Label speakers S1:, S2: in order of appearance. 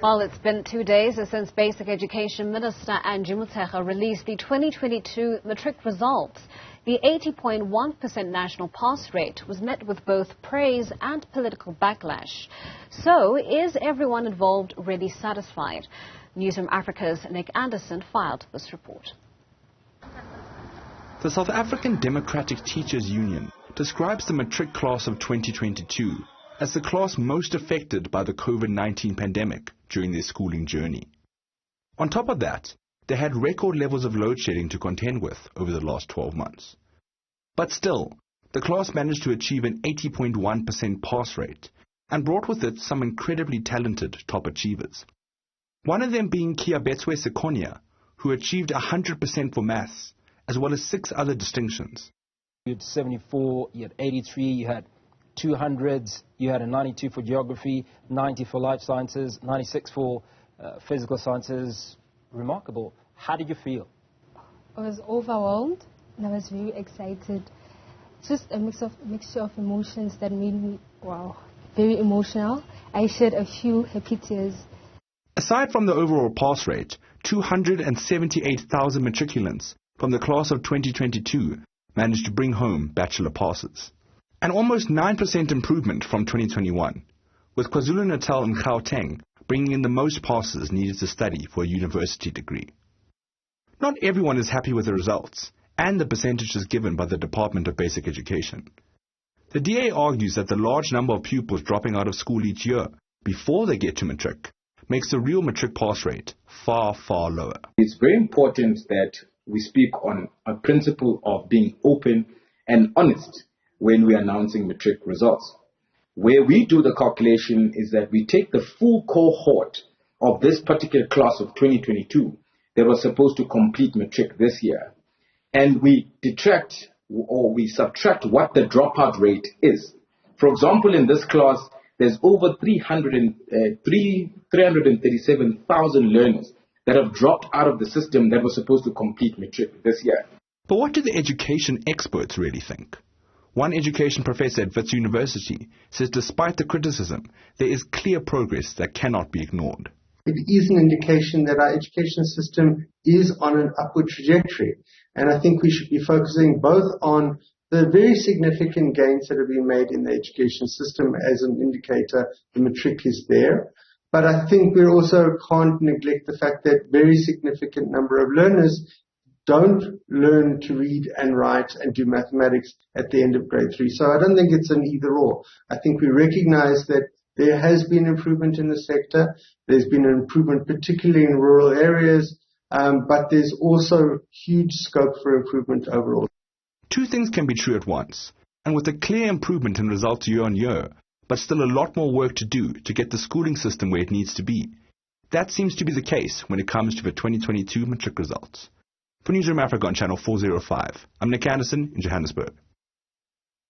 S1: Well, it's been 2 days since Basic Education Minister Angie released the 2022 Matric results. The 80.1% national pass rate was met with both praise and political backlash. So, is everyone involved really satisfied? Newzroom Afrika's Andersen filed this report.
S2: The South African Democratic Teachers Union describes the Matric class of 2022 as the class most affected by the COVID-19 pandemic during their schooling journey. On top of that, they had record levels of load shedding to contend with over the last 12 months. But still, the class managed to achieve an 80.1% pass rate and brought with it some incredibly talented top achievers. One of them being Kiabetswe Sekonia, who achieved 100% for maths, as well as 6 other distinctions.
S3: You had 74, you had 83, you had 200s, you had a 92 for geography, 90 for life sciences, 96 for physical sciences. Remarkable. How did you feel?
S4: I was overwhelmed and I was very excited. Just a mixture of emotions that made me, very emotional. I shed a few happy tears.
S2: Aside from the overall pass rate, 278,000 matriculants from the class of 2022 managed to bring home bachelor passes. An almost 9% improvement from 2021, with KwaZulu-Natal and Gauteng bringing in the most passes needed to study for a university degree. Not everyone is happy with the results and the percentages given by the Department of Basic Education. The DA argues that the large number of pupils dropping out of school each year before they get to Matric makes the real Matric pass rate far, far lower.
S5: It's very important that we speak on a principle of being open and honest when we're announcing Matric results. Where we do the calculation is that we take the full cohort of this particular class of 2022 that was supposed to complete Matric this year, and we detract or we subtract what the dropout rate is. For example, in this class, there's over 337,000 learners that have dropped out of the system that were supposed to complete Matric this year.
S2: But what do the education experts really think? One education professor at Wits University says despite the criticism, there is clear progress that cannot be ignored.
S6: It is an indication that our education system is on an upward trajectory. And I think we should be focusing both on the very significant gains that have been made in the education system as an indicator the Matric is there. But I think we also can't neglect the fact that very significant number of learners don't learn to read and write and do mathematics at the end of grade 3. So I don't think it's an either or. I think we recognize that there has been improvement in the sector. There's been an improvement particularly in rural areas, but there's also huge scope for improvement overall.
S2: Two things can be true at once, and with a clear improvement in results year on year, but still a lot more work to do to get the schooling system where it needs to be. That seems to be the case when it comes to the 2022 Matric results. For Newzroom Afrika on Channel 405, I'm Andersen in Johannesburg.